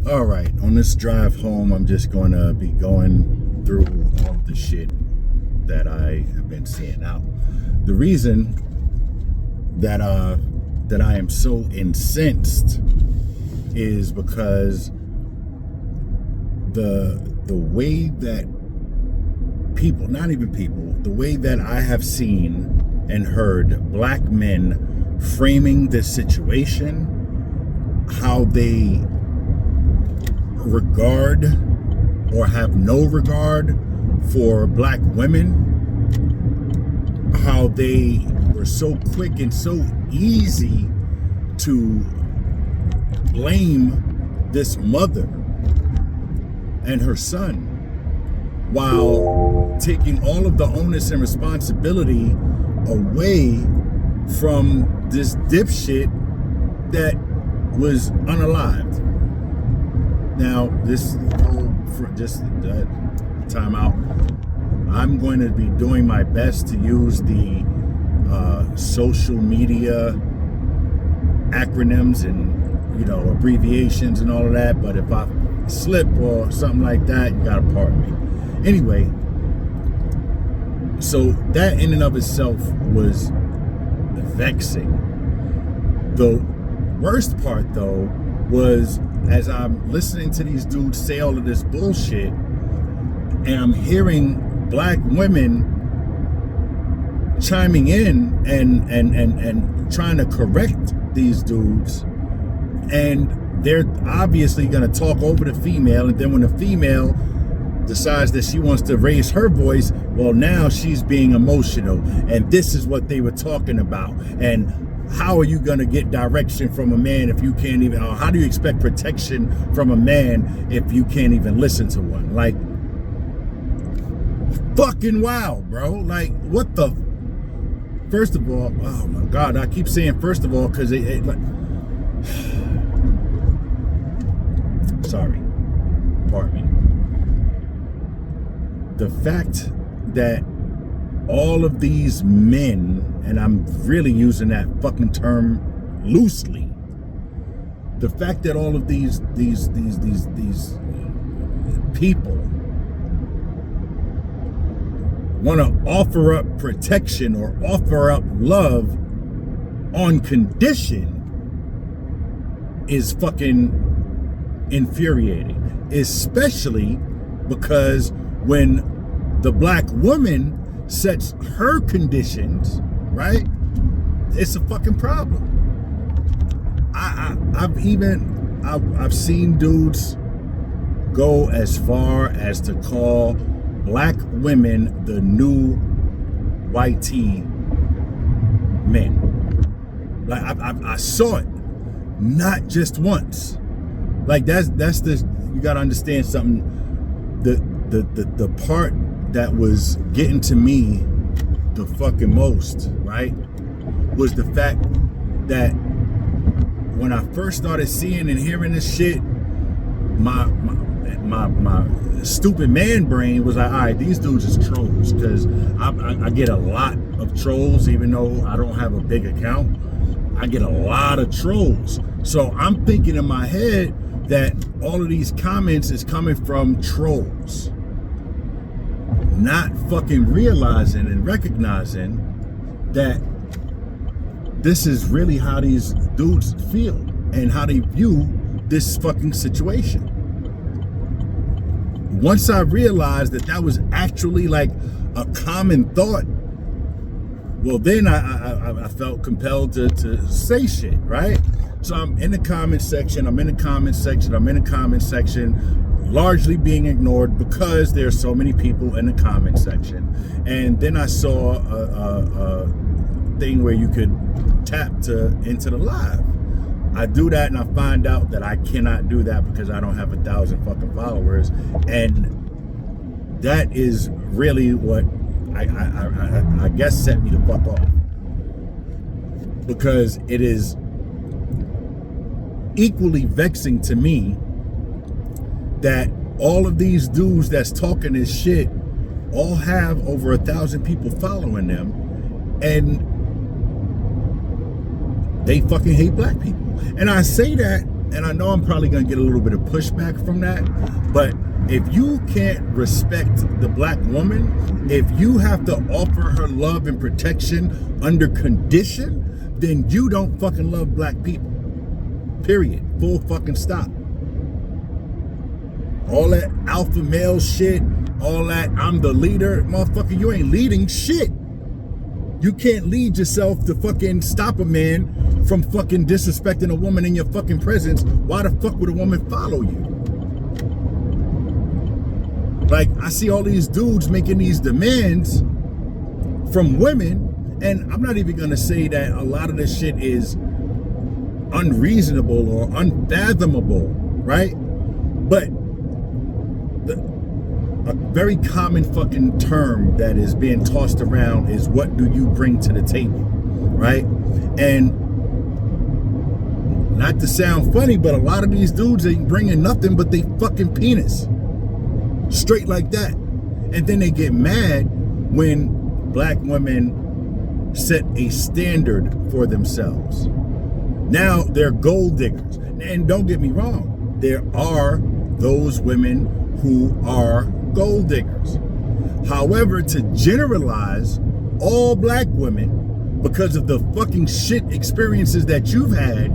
All right, on this drive home, I'm just going to be going through all of the shit that I have been seeing. Now, the reason that I am so incensed is because the way that people, not even people, the way that I have seen and heard black men framing this situation, how they regard or have no regard for black women, how they were so quick and so easy to blame this mother and her son while taking all of the onus and responsibility away from this dipshit that was unalived. Now, this whole, just time out. I'm going to be doing my best to use the social media acronyms and abbreviations and all of that. But if I slip or something like that, you gotta pardon me. Anyway, so that in and of itself was vexing. The worst part, though, was as I'm listening to these dudes say all of this bullshit, and I'm hearing black women chiming in and trying to correct these dudes, and they're obviously going to talk over the female, and then when the female decides that she wants to raise her voice, well, now she's being emotional, and this is what they were talking about. And how are you going to get direction from a man if you can't even, or how do you expect protection from a man if you can't even listen to one? Like, fucking wow, bro. Like, what the? First of all, oh my God, I keep saying first of all because it like, sorry, pardon me. The fact that all of these men, and I'm really using that fucking term loosely, the fact that all of these people want to offer up protection or offer up love on condition is fucking infuriating, especially because when the black woman sets her conditions, right, it's a fucking problem. I've seen dudes go as far as to call black women the new white tee men. Like I saw it, not just once. Like that's the, you gotta understand something. The part that was getting to me the fucking most, right, was the fact that when I first started seeing and hearing this shit, my stupid man brain was like, all right, these dudes is trolls, because I get a lot of trolls, even though I don't have a big account. I get a lot of trolls. So I'm thinking in my head that all of these comments is coming from trolls, not fucking realizing and recognizing that this is really how these dudes feel and how they view this fucking situation. Once I realized that that was actually like a common thought, well, then I felt compelled to say shit, right? So I'm in the comment section, largely being ignored because there's so many people in the comment section. And then I saw a thing where you could tap into the live. I do that and I find out that I cannot do that because I don't have 1,000 fucking followers. And that is really what I guess set me the fuck off, because it is equally vexing to me that all of these dudes that's talking this shit all have over 1,000 people following them, and they fucking hate black people. And I say that and I know I'm probably gonna get a little bit of pushback from that, but if you can't respect the black woman, if you have to offer her love and protection under condition, then you don't fucking love black people. Period. Full fucking stop. All that alpha male shit, all that I'm the leader, motherfucker, you ain't leading shit. You can't lead yourself to fucking stop a man from fucking disrespecting a woman in your fucking presence. Why the fuck would a woman follow you? Like, I see all these dudes making these demands from women, and I'm not even gonna say that a lot of this shit is unreasonable or unfathomable, right? But a very common fucking term that is being tossed around is, what do you bring to the table, right? And not to sound funny, but a lot of these dudes ain't bringing nothing but they fucking penis. Straight like that. And then they get mad when black women set a standard for themselves. Now they're gold diggers. And don't get me wrong, there are those women who are gold diggers. However, to generalize all black women because of the fucking shit experiences that you've had,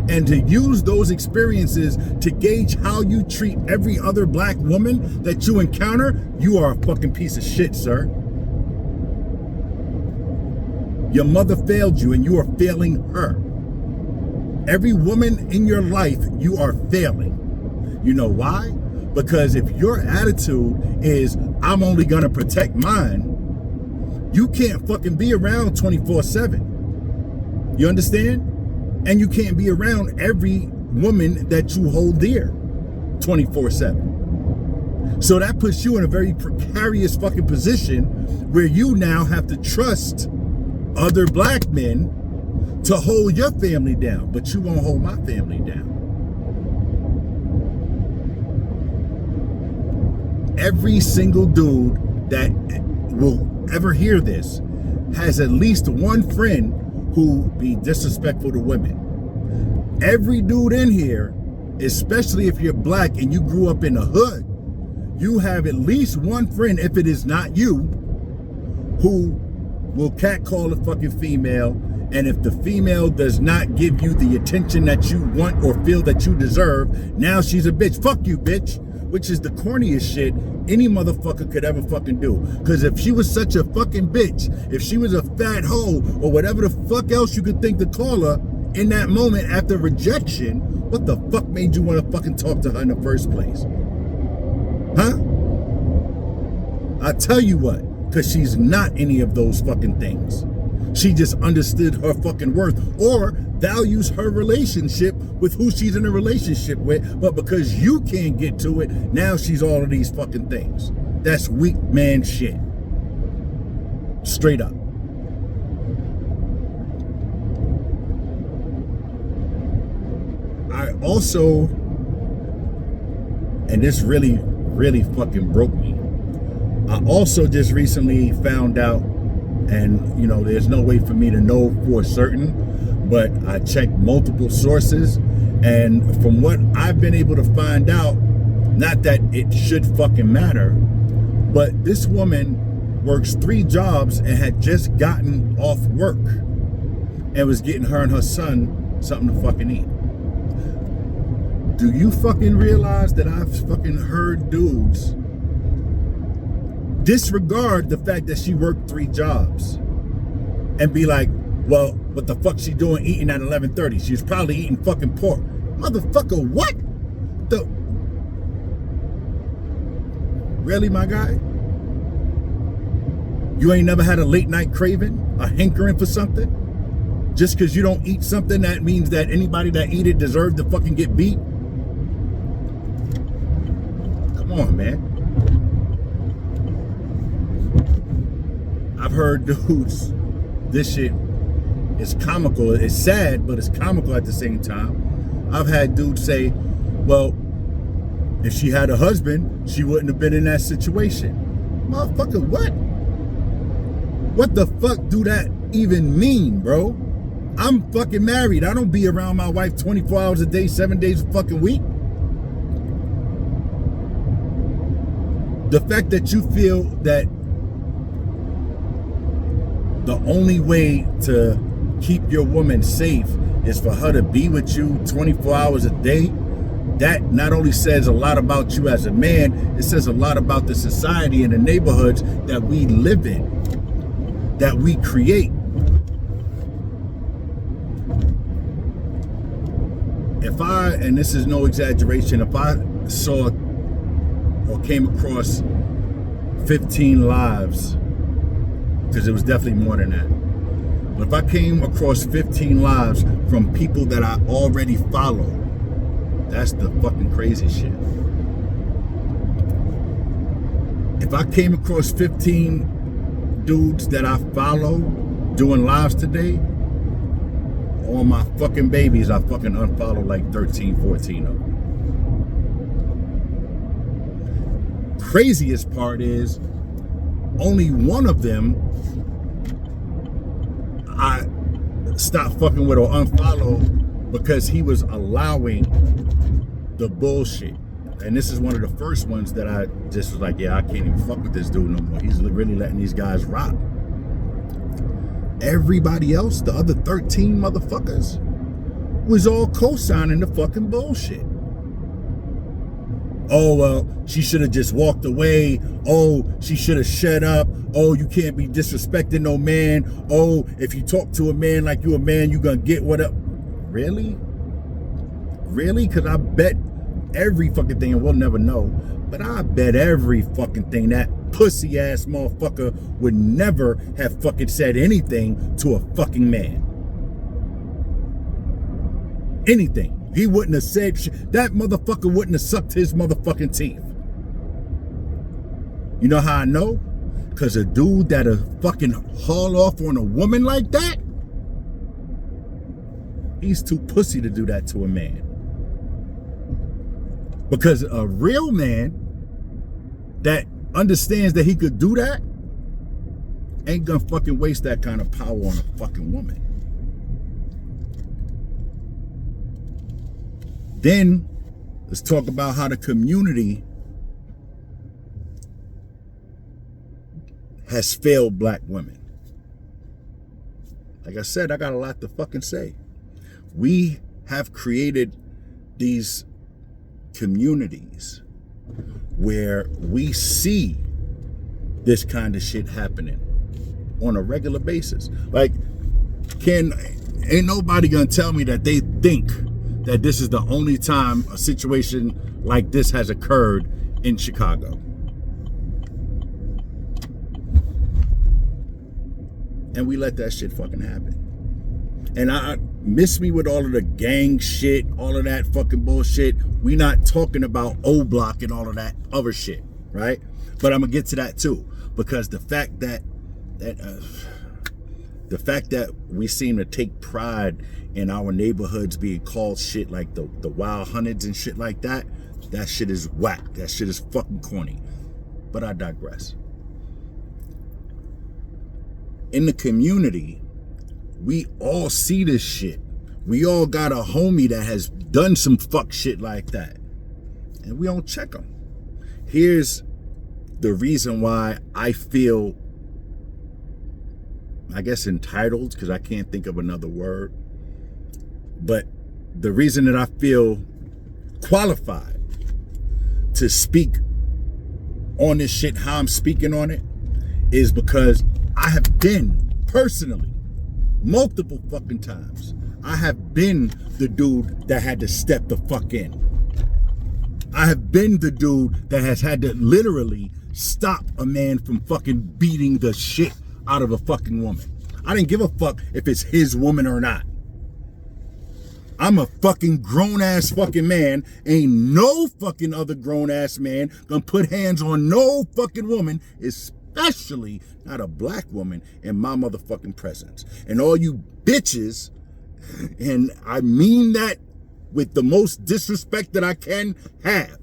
and to use those experiences to gauge how you treat every other black woman that you encounter, you are a fucking piece of shit, sir. Your mother failed you and you are failing her. Every woman in your life, you are failing. You know why? Because if your attitude is, I'm only gonna protect mine, you can't fucking be around 24/7. You understand? And you can't be around every woman that you hold dear 24/7. So that puts you in a very precarious fucking position where you now have to trust other black men to hold your family down, but you won't hold my family down. Every single dude that will ever hear this has at least one friend who be disrespectful to women. Every dude in here, especially if you're black and you grew up in the hood, you have at least one friend, if it is not you, who will catcall a fucking female, and if the female does not give you the attention that you want or feel that you deserve, now she's a bitch. Fuck you, bitch. Which is the corniest shit any motherfucker could ever fucking do. Because if she was such a fucking bitch, if she was a fat hoe, or whatever the fuck else you could think to call her in that moment after rejection, what the fuck made you want to fucking talk to her in the first place? Huh? I tell you what, because she's not any of those fucking things. She just understood her fucking worth, or values her relationship with who she's in a relationship with, but because you can't get to it, now she's all of these fucking things. That's weak man shit. Straight up. I also, and this really fucking broke me, I also just recently found out, and you know, there's no way for me to know for certain, but I checked multiple sources, and from what I've been able to find out, not that it should fucking matter, but this woman works 3 jobs and had just gotten off work and was getting her and her son something to fucking eat. Do you fucking realize that I've fucking heard dudes disregard the fact that she worked 3 jobs and be like, well, what the fuck she doing eating at 11:30? She's probably eating fucking pork. Motherfucker, what? Really, my guy? You ain't never had a late night craving, a hankering for something? Just because you don't eat something, that means that anybody that eat it deserves to fucking get beat? Come on, man. I've heard dudes, this shit is comical. It's sad, but it's comical at the same time. I've had dudes say, well, if she had a husband, she wouldn't have been in that situation. Motherfucker, what? What the fuck do that even mean, bro? I'm fucking married. I don't be around my wife 24 hours a day, 7 days a fucking week. The fact that you feel that the only way to keep your woman safe is for her to be with you 24 hours a day, that not only says a lot about you as a man, it says a lot about the society and the neighborhoods that we live in, that we create. If I, and this is no exaggeration, if I saw or came across 15 lives, because it was definitely more than that, but if I came across 15 lives from people that I already follow, that's the fucking crazy shit. If I came across 15 dudes that I follow doing lives today, all my fucking babies, I fucking unfollow like 13, 14 of them. Craziest part is only one of them I stopped fucking with or unfollow because he was allowing the bullshit. And this is one of the first ones that I just was like, yeah, I can't even fuck with this dude no more. He's really letting these guys rock. Everybody else, the other 13 motherfuckers, was all co-signing the fucking bullshit. Oh, well, she should have just walked away. Oh, she should have shut up. Oh, you can't be disrespecting no man. Oh, if you talk to a man like you a man, you gonna get what up. Really? Really? Because I bet every fucking thing, and we'll never know, but I bet every fucking thing that pussy ass motherfucker would never have fucking said anything to a fucking man. Anything. He wouldn't have said shit. That motherfucker wouldn't have sucked his motherfucking teeth. You know how I know? Because a dude that'll fucking haul off on a woman like that, he's too pussy to do that to a man. Because a real man that understands that he could do that ain't gonna fucking waste that kind of power on a fucking woman. Then let's talk about how the community has failed black women. Like I said, I got a lot to fucking say. We have created these communities where we see this kind of shit happening on a regular basis. Like, ain't nobody gonna tell me that they think that this is the only time a situation like this has occurred in Chicago. And we let that shit fucking happen. And I miss me with all of the gang shit, all of that fucking bullshit. We not talking about O Block and all of that other shit, right? But I'm gonna get to that too, because the fact that we seem to take pride in our neighborhoods being called shit like the Wild Hundreds and shit like that, that shit is whack. That shit is fucking corny. But I digress. In the community, we all see this shit. We all got a homie that has done some fuck shit like that, and we don't check them. Here's the reason why I feel, I guess, entitled, because I can't think of another word, but the reason that I feel qualified to speak on this shit, how I'm speaking on it, is because I have been personally multiple fucking times. I have been the dude that had to step the fuck in. I have been the dude that has had to literally stop a man from fucking beating the shit out of a fucking woman. I didn't give a fuck if it's his woman or not. I'm a fucking grown ass fucking man. Ain't no fucking other grown ass man gonna put hands on no fucking woman, especially not a black woman, in my motherfucking presence. And all you bitches, and I mean that with the most disrespect that I can have,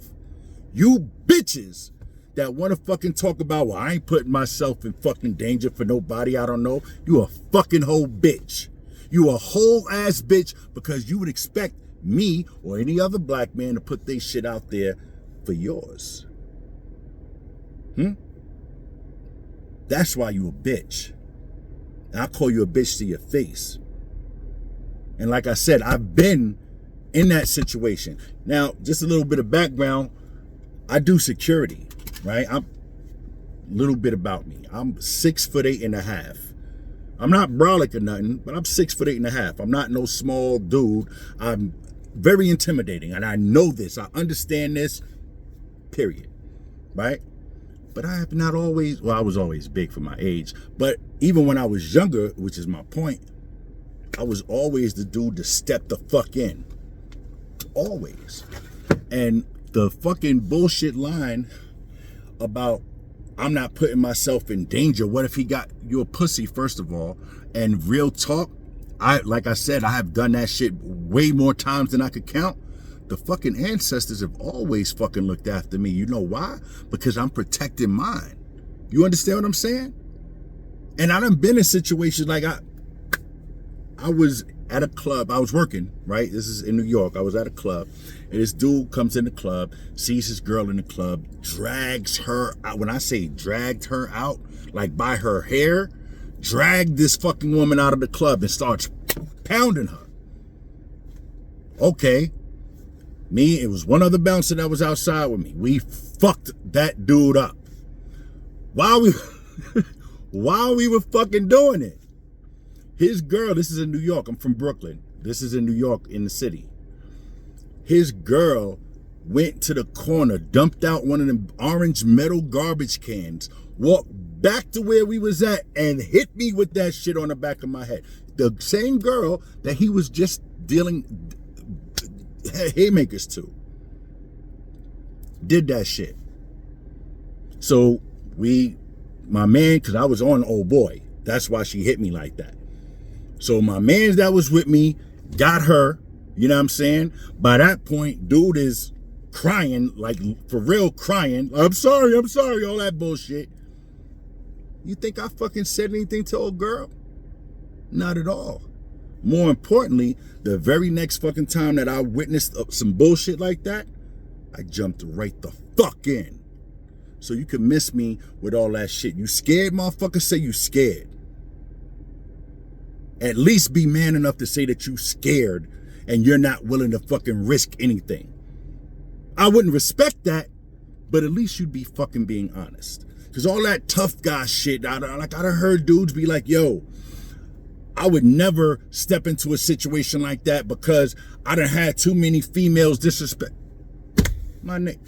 you bitches that want to fucking talk about, well, I ain't putting myself in fucking danger for nobody I don't know. You a fucking whole bitch. You a whole ass bitch because you would expect me or any other black man to put their shit out there for yours. That's why you a bitch. And I call you a bitch to your face. And like I said, I've been in that situation. Now, just a little bit of background. I do security, right? I'm a little bit about me. I'm 6'8.5". I'm not brolic or nothing, but I'm 6'8.5". I'm not no small dude. I'm very intimidating, and I know this. I understand this, period, right? But I have not always, well, I was always big for my age, but even when I was younger, which is my point, I was always the dude to step the fuck in. Always. And the fucking bullshit line about I'm not putting myself in danger. What if he got you a pussy, first of all? And real talk, like I said, I have done that shit way more times than I could count. The fucking ancestors have always fucking looked after me. You know why? Because I'm protecting mine. You understand what I'm saying? And I done been in situations like I was at a club. I was working, right? This is in New York. I was at a club, and this dude comes in the club, sees his girl in the club, drags her out. When I say dragged her out, like by her hair, dragged this fucking woman out of the club and starts pounding her. Okay. Me, it was one other bouncer that was outside with me. We fucked that dude up. While we were fucking doing it. His girl, this is in New York. I'm from Brooklyn. This is in New York, in the city. His girl went to the corner, dumped out one of them orange metal garbage cans, walked back to where we was at, and hit me with that shit on the back of my head. The same girl that he was just dealing haymakers to did that shit. So my man, because I was on old boy, that's why she hit me like that. So my man that was with me got her, you know what I'm saying? By that point, dude is crying, like for real crying. I'm sorry, all that bullshit. You think I fucking said anything to old girl? Not at all. More importantly, the very next fucking time that I witnessed some bullshit like that, I jumped right the fuck in. So you can miss me with all that shit. You scared, motherfucker? Say you scared. At least be man enough to say that you scared and you're not willing to fucking risk anything. I wouldn't respect that, but at least you'd be fucking being honest. Because all that tough guy shit, I done heard dudes be like, yo, I would never step into a situation like that because I done had too many females disrespect. My name.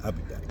I'll be back.